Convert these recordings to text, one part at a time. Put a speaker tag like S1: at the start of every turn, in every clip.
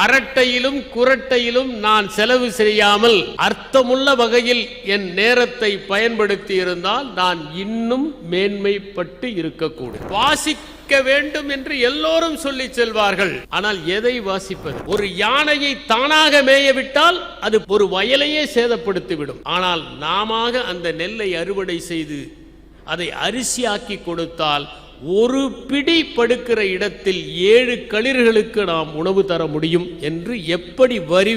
S1: அரட்டையிலும் குரட்டையிலும் நான் செலவு செய்யாமல் அர்த்தமுள்ள வகையில் என் நேரத்தை பயன்படுத்தி இருந்தால் நான் இன்னும் மேன்மைப்பட்டு இருக்கக்கூடும். வாசிக்க வேண்டும் என்று எல்லோரும் சொல்லி செல்வார்கள். ஆனால் எதை வாசிப்பது? ஒரு யானையை தானாக மேயவிட்டால் அது ஒரு வயலையே சேதப்படுத்திவிடும். ஆனால் நாம அந்த நெல்லை அறுவடை செய்து அதை அரிசியாக்கி கொடுத்தால் ஒரு பிடி படுக்கிற இடத்தில் 7 களிர்களுக்கு நாம் உணவு தர முடியும் என்று எப்படி வரி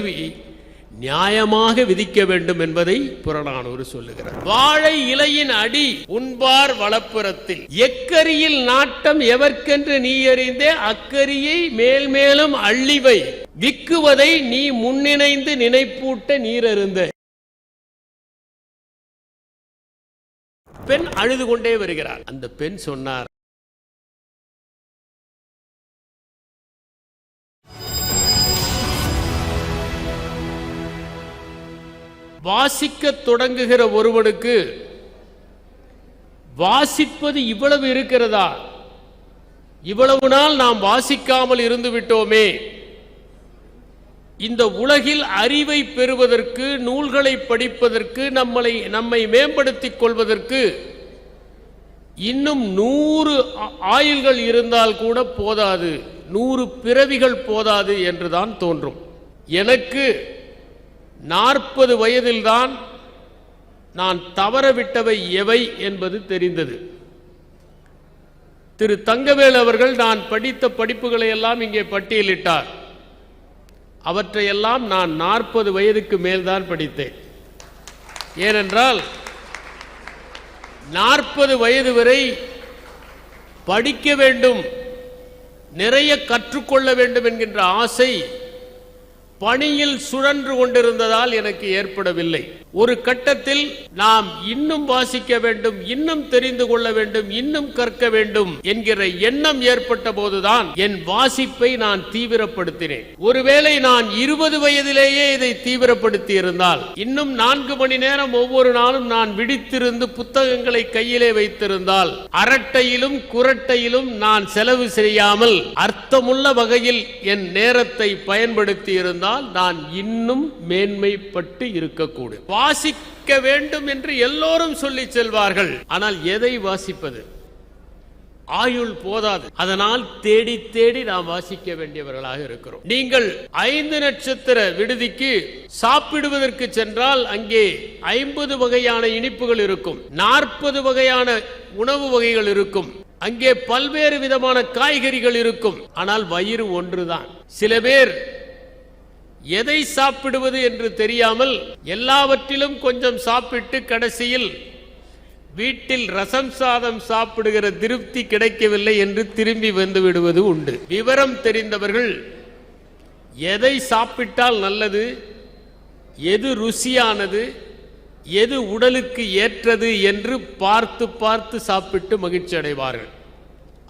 S1: நியாயமாக விதிக்க வேண்டும் என்பதை புறநானூறு சொல்லுகிறார். வாழை இலையின் அடி உண்பார் வளப்புறத்தில் எக்கரியில் நாட்டம் எவர்க்கென்று நீ அறிந்தே அக்கரியை மேல் மேலும் அள்ளிவை விக்குவதை நீ முன்னிணைந்து நினைப்பூட்ட நீரருந்த. பெண் அழுது கொண்டே வருகிறார். அந்த பெண் சொன்னார், வாசிக்க தொடங்குகிற ஒருவனுக்கு வாசிப்பது இவ்வளவு இருக்கிறதா? இவ்வளவு நாள் நாம் வாசிக்காமல் இருந்து விட்டோமே. இந்த உலகில் அறிவை பெறுவதற்கு, நூல்களை படிப்பதற்கு, நம்மை மேம்படுத்திக் கொள்வதற்கு இன்னும் 100 ஆயுள்கள் இருந்தால் கூட போதாது, 100 பிறவிகள் போதாது என்றுதான் தோன்றும். எனக்கு 40 வயதில்தான் நான் தவறவிட்டவை எவை என்பது தெரிந்தது. திரு தங்கவேல் அவர்கள் நான் படித்த படிப்புகளை எல்லாம் இங்கே பட்டியலிட்டார். அவற்றையெல்லாம் நான் 40 வயதுக்கு மேல்தான் படித்தேன். ஏனென்றால் 40 வயது வரை படிக்க வேண்டும், நிறைய கற்றுக்கொள்ள வேண்டும் என்கின்ற ஆசை பணியில் சுழன்று கொண்டிருந்ததால் எனக்கு ஏற்படவில்லை. ஒரு கட்டத்தில் நாம் இன்னும் வாசிக்க வேண்டும், இன்னும் தெரிந்து கொள்ள வேண்டும், இன்னும் கற்க வேண்டும் என்கிற எண்ணம் ஏற்பட்ட போதுதான் என் வாசிப்பை நான் தீவிரப்படுத்தினேன். ஒருவேளை நான் 20 வயதிலேயே இதை தீவிரப்படுத்தி இருந்தால் இன்னும் 4 மணி நேரம் ஒவ்வொரு நாளும் நான் விழித்திருந்து புத்தகங்களை கையிலே வைத்திருந்தால், அரட்டையிலும் குரட்டையிலும் நான் செலவு செய்யாமல் அர்த்தமுள்ள வகையில் என் நேரத்தை பயன்படுத்தி இருந்தால் நான் இன்னும் மேன்மைப்பட்டு இருக்கக்கூடும். வாசிக்க வேண்டும் என்று எல்லோரும் சொல்லி செல்வார்கள். ஆனால் எதை வாசிப்பது? ஆயுள் போதாது. அதனால் தேடி தேடி நாம் வாசிக்க வேண்டியவர்களாக இருக்கிறோம். நீங்கள் 5 நட்சத்திர விடுதிக்கு சாப்பிடுவதற்கு சென்றால் அங்கே 50 வகையான இனிப்புகள் இருக்கும், 40 வகையான உணவு வகைகள் இருக்கும், அங்கே பல்வேறு விதமான காய்கறிகள் இருக்கும். ஆனால் வயிறு ஒன்றுதான். சில பேர் எதை சாப்பிடுவது என்று தெரியாமல் எல்லாவற்றிலும் கொஞ்சம் சாப்பிட்டு கடைசியில் வீட்டில் ரசம் சாதம் சாப்பிடுகிற திருப்தி கிடைக்கவில்லை என்று திரும்பி வந்து விடுவது உண்டு. விவரம் தெரிந்தவர்கள் எதை சாப்பிட்டால் நல்லது, எது ருசியானது, எது உடலுக்கு ஏற்றது என்று பார்த்து பார்த்து சாப்பிட்டு மகிழ்ச்சி அடைவார்கள்.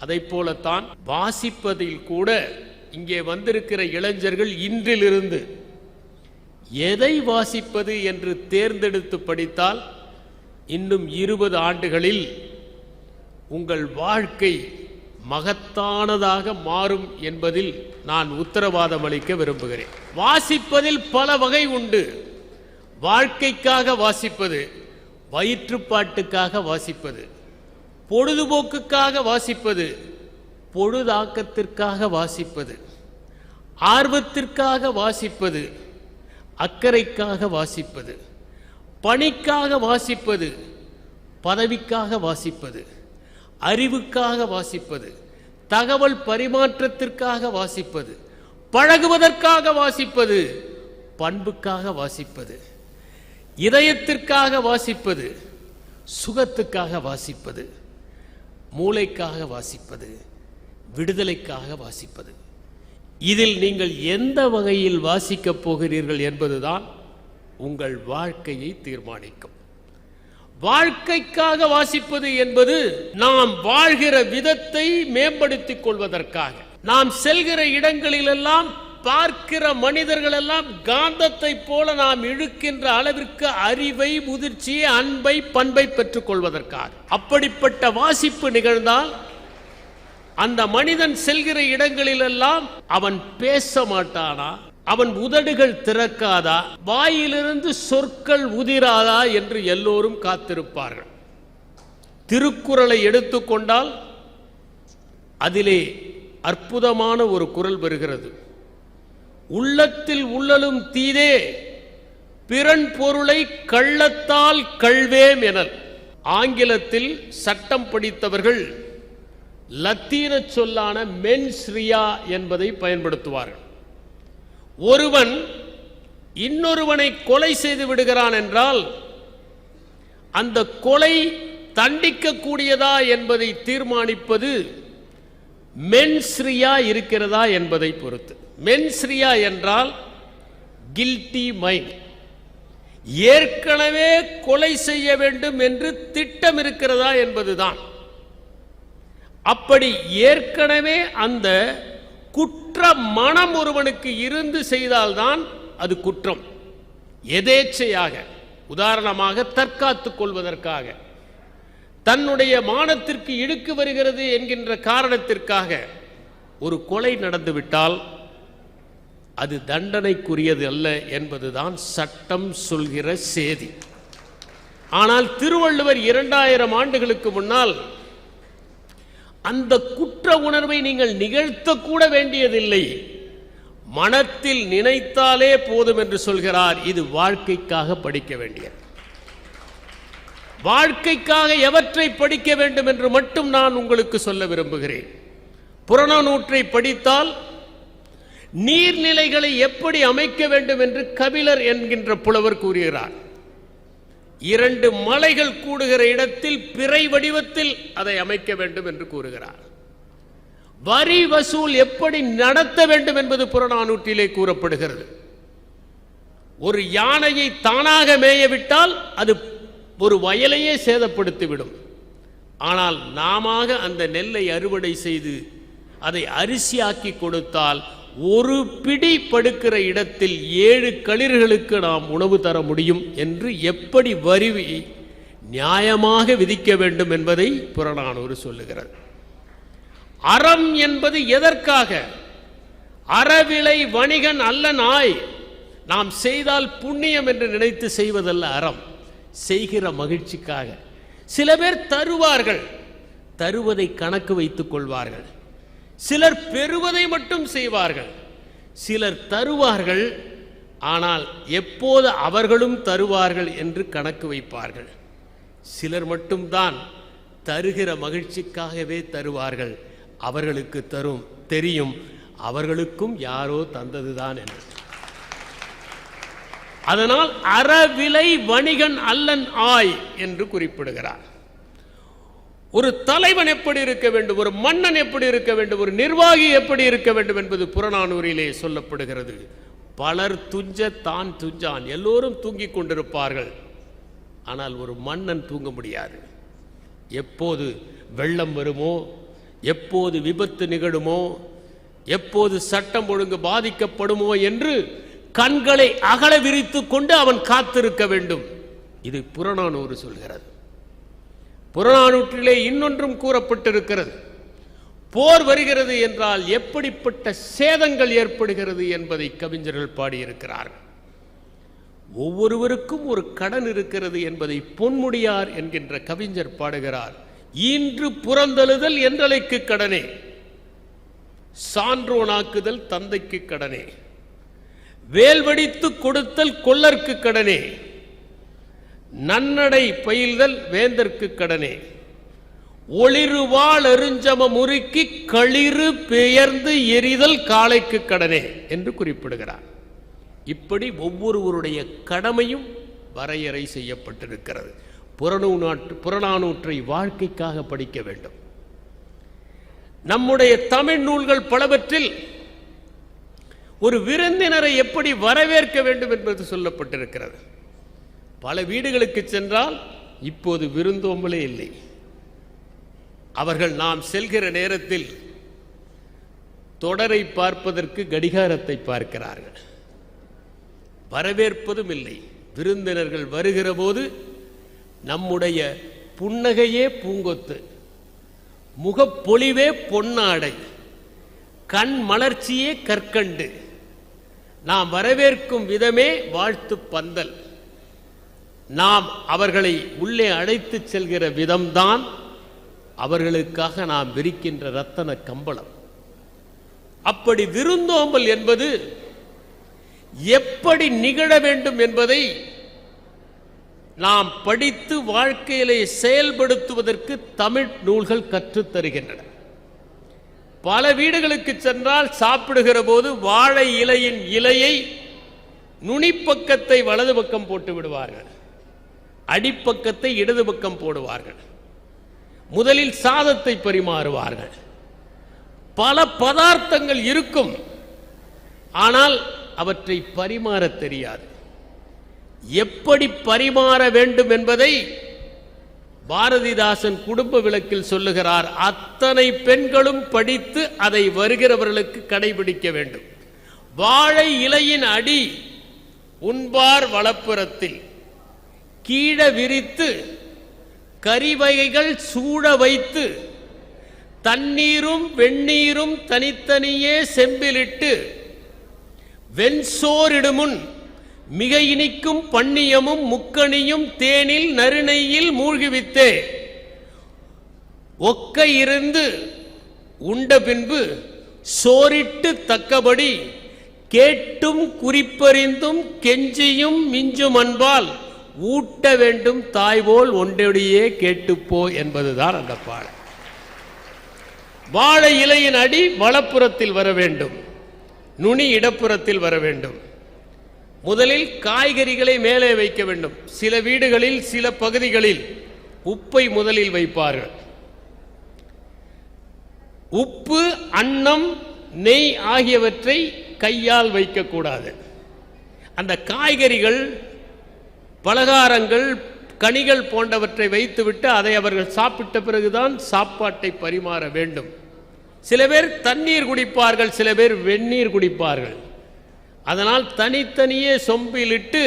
S1: அதை போலத்தான் வாசிப்பதில் கூட இங்கே வந்திருக்கிற இளைஞர்கள் இன்றிலிருந்து எதை வாசிப்பது என்று தேர்ந்தெடுத்து படித்தால் இன்னும் 20 ஆண்டுகளில் உங்கள் வாழ்க்கை மகத்தானதாக மாறும் என்பதில் நான் உத்தரவாதம் அளிக்க விரும்புகிறேன். வாசிப்பதில் பல வகை உண்டு. வாழ்க்கைக்காக வாசிப்பது, வயிற்றுப்பாட்டுக்காக வாசிப்பது, பொழுதுபோக்குக்காக வாசிப்பது, பொழுதாக்கத்திற்காக வாசிப்பது, ஆர்வத்திற்காக வாசிப்பது, அக்கறைக்காக வாசிப்பது, பணிக்காக வாசிப்பது, பதவிக்காக வாசிப்பது, அறிவுக்காக வாசிப்பது, தகவல் பரிமாற்றத்திற்காக வாசிப்பது, பழகுவதற்காக வாசிப்பது, பண்புக்காக வாசிப்பது, இதயத்திற்காக வாசிப்பது, சுகத்துக்காக வாசிப்பது, மூளைக்காக வாசிப்பது, விடுதலைக்காக வாசிப்பது. இதில் நீங்கள் எந்த வகையில் வாசிக்கப் போகிறீர்கள் என்பதுதான் உங்கள் வாழ்க்கையை தீர்மானிக்கும். வாழ்க்கைக்காக வாசிப்பது என்பது நாம் வாழ்கிற விதத்தை மேம்படுத்திக் கொள்வதற்காக, நாம் செல்கிற இடங்களிலெல்லாம் பார்க்கிற மனிதர்கள் எல்லாம் காந்தத்தை போல நாம் இழுக்கின்ற அளவிற்கு அறிவை, முதிர்ச்சியை, அன்பை, பண்பை பெற்றுக் கொள்வதற்காக. அப்படிப்பட்ட வாசிப்பு நிகழ்ந்தால் அந்த மனிதன் செல்கிற இடங்களிலெல்லாம் அவன் பேச மாட்டானா, அவன் உதடுகள் திறக்காதா, வாயிலிருந்து சொற்கள் உதிராதா என்று எல்லோரும் காத்திருப்பார்கள். திருக்குறளை எடுத்துக்கொண்டால் அதிலே அற்புதமான ஒரு குறள் வருகிறது. உள்ளத்தில் உள்ளலும் தீதே பிறன் பொருளை கள்ளத்தால் கள்வேம் எனல். ஆங்கிலத்தில் சட்டம் படித்தவர்கள் லத்தீன சொல்லான மென்ஸ் ரியா என்பதை பயன்படுத்துவார்கள். ஒருவன் இன்னொருவனை கொலை செய்து விடுகிறான் என்றால் அந்த கொலை தண்டிக்க கூடியதா என்பதை தீர்மானிப்பது மென்ஸ் ரியா இருக்கிறதா என்பதை பொறுத்து. மென்ஸ் ரியா என்றால் கில்ட்டி மைண்ட், ஏற்கனவே கொலை செய்ய வேண்டும் என்று திட்டம் இருக்கிறதா என்பதுதான். அப்படி ஏற்கனவே அந்த குற்ற மனம் ஒருவனுக்கு இருந்து செய்தால்தான் அது குற்றம். எதேச்சையாக, உதாரணமாக தற்காத்துக் கொள்வதற்காக, தன்னுடைய மானத்திற்கு இழுக்கு வருகிறது என்கின்ற காரணத்திற்காக ஒரு கொலை நடந்துவிட்டால் அது தண்டனைக்குரியது அல்ல என்பதுதான் சட்டம் சொல்கிற சேதி. ஆனால் திருவள்ளுவர் 2000 ஆண்டுகளுக்கு முன்னால் அந்த குற்ற உணர்வை நீங்கள் நிகழ்த்தக்கூட வேண்டியதில்லை, மனத்தில் நினைத்தாலே போதும் என்று சொல்கிறார். இது வாழ்க்கைக்காக படிக்க வேண்டியது. வாழ்க்கைக்காக எவற்றை படிக்க வேண்டும் என்று மட்டும் நான் உங்களுக்கு சொல்ல விரும்புகிறேன். புறநானூற்றை படித்தால் நீர்நிலைகளை எப்படி அமைக்க வேண்டும் என்று கபிலர் என்கின்ற புலவர் கூறுகிறார். 2 மலைகள் கூடுகிற இடத்தில் பிறை வடிவத்தில் அதை அமைக்க வேண்டும் என்று கூறுகிறார். வரி வசூல் எப்படி நடத்த வேண்டும் என்பது புறநானூற்றிலே கூறப்படுகிறது. ஒரு யானையை தானாக மேயவிட்டால் அது ஒரு வயலையே சேதப்படுத்திவிடும். ஆனால் நாம அந்த நெல்லை அறுவடை செய்து அதை அரிசியாக்கி கொடுத்தால் ஒரு பிடி படுக்கிற இடத்தில் 7 களிர்களுக்கு நாம் உணவு தர முடியும் என்று எப்படி வரி நியாயமாக விதிக்க வேண்டும் என்பதை புறநானூறு சொல்லுகிறது. அறம் என்பது எதற்காக? அறவிலை வணிகன் அல்ல நாய். நாம் செய்தால் புண்ணியம் என்று நினைத்து செய்வதல்ல அறம், செய்கிற மகிழ்ச்சிக்காக. சில பேர் தருவார்கள், தருவதை கணக்கு வைத்துக் கொள்வார்கள். சிலர் பெறுவதை மட்டும் செய்வார்கள். சிலர் தருவார்கள், ஆனால் எப்போது அவர்களும் தருவார்கள் என்று கணக்கு வைப்பார்கள். சிலர் மட்டும்தான் தருகிற மகிழ்ச்சிக்காகவே தருவார்கள். அவர்களுக்கு தெரியும் அவர்களுக்கும் யாரோ தந்ததுதான் என்று. அதனால் அறவிலை வணிகன் அல்லன் ஆய் என்று குறிப்பிடுகிறார். ஒரு தலைவன் எப்படி இருக்க வேண்டும், ஒரு மன்னன் எப்படி இருக்க வேண்டும், ஒரு நிர்வாகி எப்படி இருக்க வேண்டும் என்பது புறநானூறிலே சொல்லப்படுகிறது. பலர் துஞ்ச தான் துஞ்சான், எல்லோரும் தூங்கிக் கொண்டிருப்பார்கள். ஆனால் ஒரு மன்னன் தூங்க முடியாது. எப்போது வெள்ளம் வருமோ, எப்போது விபத்து நிகழுமோ, எப்போது சட்டம் ஒழுங்கு பாதிக்கப்படுமோ என்று கண்களை அகல விரித்து கொண்டு அவன் காத்திருக்க வேண்டும். இது புறநானூறு சொல்கிறது. புறநானூற்றிலே இன்னொன்றும் கூறப்பட்டிருக்கிறது. போர் வருகிறது என்றால் எப்படிப்பட்ட சேதங்கள் ஏற்படுகிறது என்பதை கவிஞர்கள் பாடியிருக்கிறார்கள். ஒவ்வொருவருக்கும் ஒரு கடன் இருக்கிறது என்பதை பொன்முடியார் என்கின்ற கவிஞர் பாடுகிறார். ஈன்று புறந்தழுதல் என்றலைக்கு கடனே, சான்றோனாக்குதல் தந்தைக்கு கடனே, வேல்வடித்து கொடுத்தல் கொல்லர்க்கு கடனே, நன்னடை பயில்தல் வேந்தற்கு கடனே, ஒளிருவாள் எருஞ்சம முறுக்கி களிறு பெயர்ந்து எரிதல் காளைக்கு கடனே என்று குறிப்பிடுகிறார். இப்படி ஒவ்வொருவருடைய கடமையும் வரையறை செய்யப்பட்டிருக்கிறது. புறநானூற்றை வாழ்க்கைக்காக படிக்க வேண்டும். நம்முடைய தமிழ் நூல்கள் பலவற்றில் ஒரு விருந்தினரை எப்படி வரவேற்க வேண்டும் என்பது சொல்லப்பட்டிருக்கிறது. பல வீடுகளுக்கு சென்றால் இப்போது விருந்தோம்பலே இல்லை. அவர்கள் நாம் செல்கிற நேரத்தில் தொடரை பார்ப்பதற்கு கடிகாரத்தை பார்க்கிறார்கள். வரவேற்பதும் இல்லை. விருந்தினர்கள் வருகிற போது நம்முடைய புன்னகையே பூங்கொத்து, முகப்பொலிவே பொன்னாடை, கண் மலர்ச்சியே கற்கண்டு, நாம் வரவேற்கும் விதமே வாழ்த்து பந்தல், நாம் அவர்களை உள்ளே அழைத்து செல்கிற விதம்தான் அவர்களுக்காக நாம் விரிக்கின்ற ரத்தன கம்பளம். அப்படி விருந்தோம்பல் என்பது எப்படி நிகழ வேண்டும் என்பதை நாம் படித்து வாழ்க்கையிலே செயல்படுத்துவதற்கு தமிழ் நூல்கள் கற்றுத் தருகின்றன. பல வீடுகளுக்கு சென்றால் சாப்பிடுகிற போது வாழை இலையின் இலையை நுனிப்பக்கத்தை வலது பக்கம் போட்டு விடுவார்கள், அடிப்பக்கத்தை இடது பக்கம் போடுவார்கள். முதலில் சாதத்தை பரிமாறுவார்கள். பல பதார்த்தங்கள் இருக்கும், ஆனால் அவற்றை பரிமாற தெரியாது. எப்படி பரிமாற வேண்டும் என்பதை பாரதிதாசன் குடும்ப விளக்கில் சொல்லுகிறார். அத்தனை பெண்களும் படித்து அதை வருகிறவர்களுக்கு கடைபிடிக்க வேண்டும். வாழை இலையின் அடி உண்பார் வலப்புறத்தில், கீழ விரித்து கறிவகைகள் சூழ வைத்து தண்ணீரும் வெந்நீரும் தனித்தனியே செம்பிலிட்டு வெண்சோரிடுமுன் மிக இனிக்கும் பன்னியமும் முக்கணியும் தேனில் நறுநெய்யில் மூழ்கிவித்தே ஒக்க இருந்து உண்ட பின்பு சோரிட்டு தக்கபடி கேட்டும் குறிப்பறிந்தும் கெஞ்சியும் மிஞ்சும் அன்பால் ஊட்ட வேண்டும் தாய்போல் ஒன்றடியே கேட்டுப்போ என்பதுதான் அந்த பாடல். வாழை இலையின் அடி வலப்புறத்தில் வர வேண்டும், நுனி இடப்புறத்தில் வர வேண்டும். முதலில் காய்கறிகளை மேலே வைக்க வேண்டும். சில வீடுகளில் சில பகுதிகளில் உப்பை முதலில் வைப்பார்கள். உப்பு, அன்னம், நெய் ஆகியவற்றை கையால் வைக்கக்கூடாது. அந்த காய்கறிகள், பலகாரங்கள், கனிகள் போன்றவற்றை வைத்துவிட்டு அதை அவர்கள் சாப்பிட்ட பிறகுதான் சாப்பாட்டை பரிமாற வேண்டும். சில பேர் தண்ணீர் குடிப்பார்கள், சில பேர் வெந்நீர் குடிப்பார்கள். அதனால் தனித்தனியே சொம்பிலிட்டு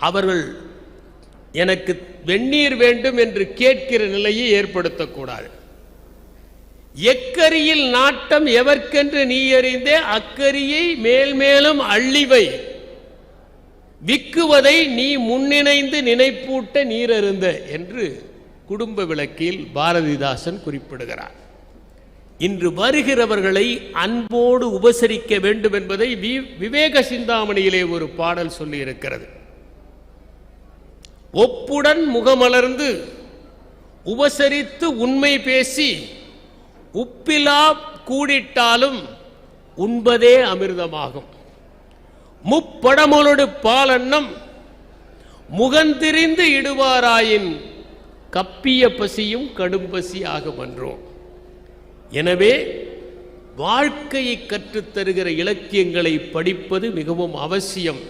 S1: அவர்கள் எனக்கு வெந்நீர் வேண்டும் என்று கேட்கிற நிலையை ஏற்படுத்தக்கூடாது. எக்கரியில் நாட்டம் எவர்க்கென்று நீ அறிந்தே அக்கரியை மேல் மேலும் அள்ளிவை, விக்குவதை நீ முன்னிணைந்து நினைப்பூட்ட நீரருந்த என்று குடும்ப விளக்கில் பாரதிதாசன் குறிப்பிடுகிறார். இன்று வருகிறவர்களை அன்போடு உபசரிக்க வேண்டும் என்பதை விவேக சிந்தாமணியிலே ஒரு பாடல் சொல்லி இருக்கிறது. ஒப்புடன் முகமலர்ந்து உபசரித்து உண்மை பேசி உப்பிலா கூடிட்டாலும் உண்பதே அமிர்தமாகும். முப்படமொழு பாலன்னம் முகந்திரிந்து இடுவாராயின் கப்பிய பசியும் கடும்பசி ஆகுமன்றோம். எனவே வாழ்க்கையை கற்றுத்தருகிற இலக்கியங்களை படிப்பது மிகவும் அவசியம்.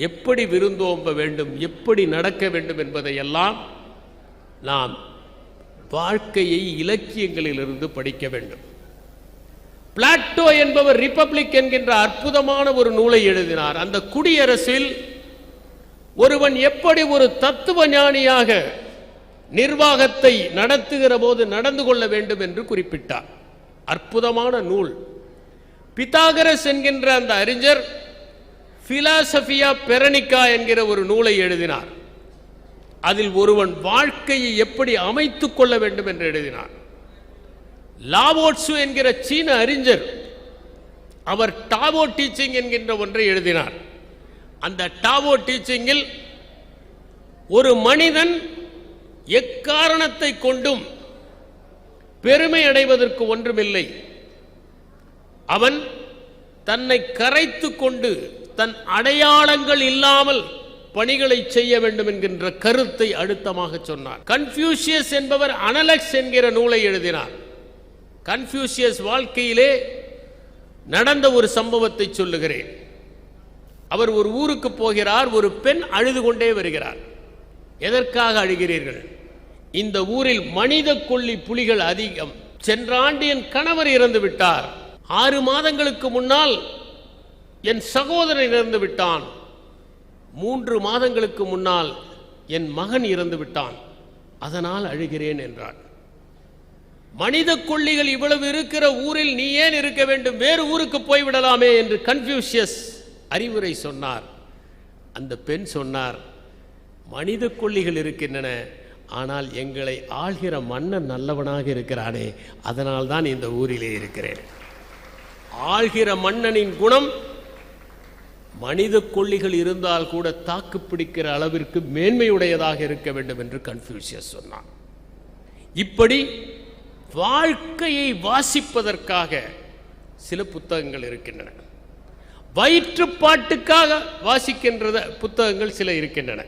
S1: எப்படி விருந்தோம்ப வேண்டும், எப்படி நடக்க வேண்டும் என்பதையெல்லாம் நாம் வாழ்க்கையை இலக்கியங்களிலிருந்து படிக்க வேண்டும். பிளாட்டோ என்பவர் ரிபப்ளிக் என்கின்ற அற்புதமான ஒரு நூலை எழுதினார். அந்த குடியரசில் ஒருவன் எப்படி ஒரு தத்துவ ஞானியாக நிர்வாகத்தை நடத்துகிற போது நடந்து கொள்ள வேண்டும் என்று குறிப்பிட்டார். அற்புதமான நூல். பித்தாகரஸ் என்கின்ற அந்த அறிஞர் பிலாசபியா பெரனிகா என்கிற ஒரு நூலை எழுதினார். அதில் ஒருவன் வாழ்க்கையை எப்படி அமைத்துக் கொள்ள வேண்டும் என்று எழுதினார். லாவோட்சு என்கிற சீன அறிஞர் அவர் டாவோ டீச்சிங் என்கின்ற ஒன்றை எழுதினார். அந்த டாவோ டீச்சிங்கில் ஒரு மனிதன் எக்காரணத்தை கொண்டும் பெருமை அடைவதற்கு ஒன்றுமில்லை, அவன் தன்னை கரைத்து கொண்டு தன் அடையாளங்கள் இல்லாமல் பணிகளை செய்ய வேண்டும் என்கின்ற கருத்தை அழுத்தமாக சொன்னார். கன்ஃபியூஷியஸ் என்பவர் அனலக்ஸ் என்கிற நூலை எழுதினார். கன்ஃபியூஷியஸ் வாழ்க்கையிலே நடந்த ஒரு சம்பவத்தை சொல்லுகிறேன். அவர் ஒரு ஊருக்கு போகிறார். ஒரு பெண் அழுது கொண்டே வருகிறார். எதற்காக அழுகிறீர்கள்? இந்த ஊரில் மனித கொல்லி புலிகள் அதிகம். சென்ற ஆண்டு என் கணவர் இறந்து விட்டார். 6 மாதங்களுக்கு முன்னால் என் சகோதரன் இறந்து விட்டான். 3 மாதங்களுக்கு முன்னால் என் மகன் இறந்து விட்டான். அதனால் அழுகிறேன் என்றார். மனித கொல்லிகள் இவ்வளவு இருக்கிற ஊரில் நீ ஏன் இருக்க வேண்டும், வேறு ஊருக்கு போய்விடலாமே என்று கன்ஃபியூஷியஸ் அறிவுரை சொன்னார். அந்த பெண் சொன்னார், மனித கொல்லிகள் இருக்கின்றன, ஆனால் எங்களை ஆள்கிற மன்னன் நல்லவனாக இருக்கிறானே, அதனால் தான் இந்த ஊரிலே இருக்கிறேன். ஆள்கிற மன்னனின் குணம் மனித கொல்லிகள் இருந்தால் கூட தாக்கு பிடிக்கிற அளவிற்கு மேன்மையுடையதாக இருக்க வேண்டும் என்று கன்ஃபியூஷியஸ் சொன்னார். இப்படி வாழ்க்கையை வாசிப்பதற்காக சில புத்தகங்கள் இருக்கின்றன, வயிற்றுப்பாட்டுக்காக வாசிக்கின்ற புத்தகங்கள் சில இருக்கின்றன.